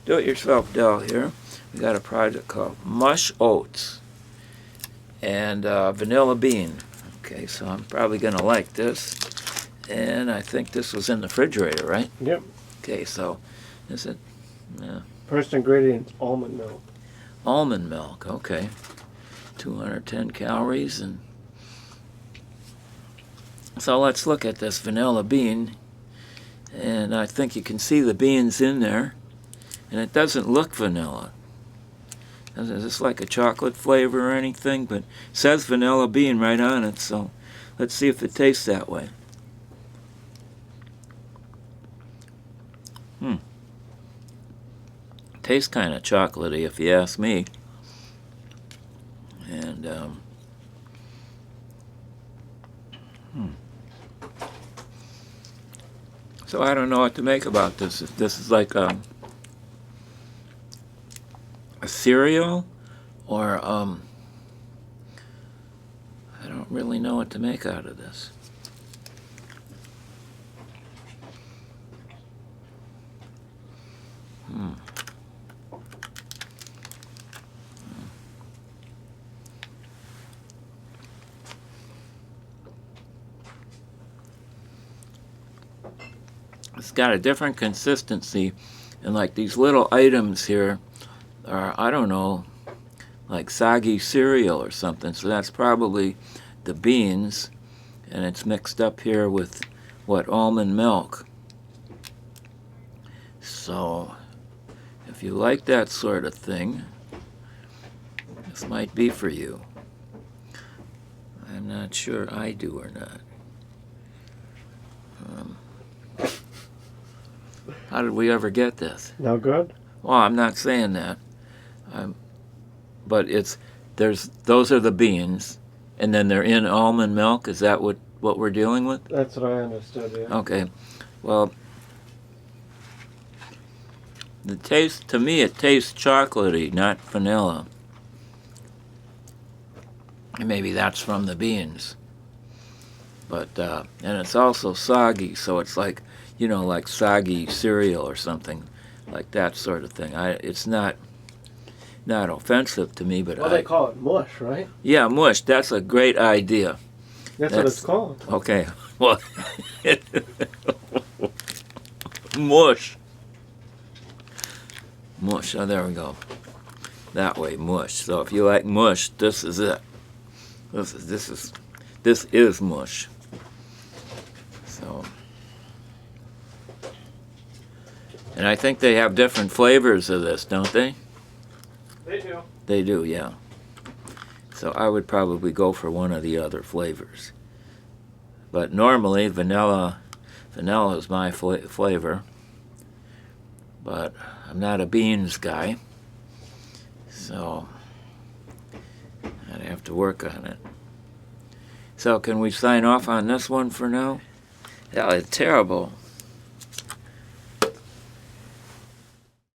do-it-yourself Dell here. We got a project called Mush Oats and vanilla bean. Okay, so I'm probably going to like this. And I think this was in the refrigerator, right? Yep. Okay, so is it? Yeah. First ingredient, almond milk. Almond milk, okay. 210 calories. And so let's look at this vanilla bean. And I think you can see the beans in there. And it doesn't look vanilla. Is this like a chocolate flavor or anything? But it says vanilla bean right on it, so let's see if it tastes that way. Tastes kind of chocolatey if you ask me. And so I don't know what to make about this. This is like a cereal, or I don't really know what to make out of this. It's got a different consistency, and like these little items here are, I don't know, like soggy cereal or something. So that's probably the beans, and it's mixed up here with what, almond milk. So if you like that sort of thing, this might be for you. I'm not sure I do or not. How did we ever get this? No good? Well, I'm not saying that. But those are the beans, and then they're in almond milk. Is that what we're dealing with? That's what I understood, yeah. Okay. Well, the taste, to me, it tastes chocolatey, not vanilla. And maybe that's from the beans. But, and it's also soggy, so it's like, you know, like soggy cereal or something, like that sort of thing. It's not offensive to me, but well, they call it mush, right? Yeah, mush. That's a great idea. That's what it's called. Okay. Well, mush. Mush. Oh, there we go. That way, mush. So if you like mush, this is it. This is mush. So. And I think they have different flavors of this, don't they? They do. They do, yeah. So I would probably go for one of the other flavors. But normally, vanilla is my flavor. But I'm not a beans guy. So I'd have to work on it. So can we sign off on this one for now? Yeah, it's terrible.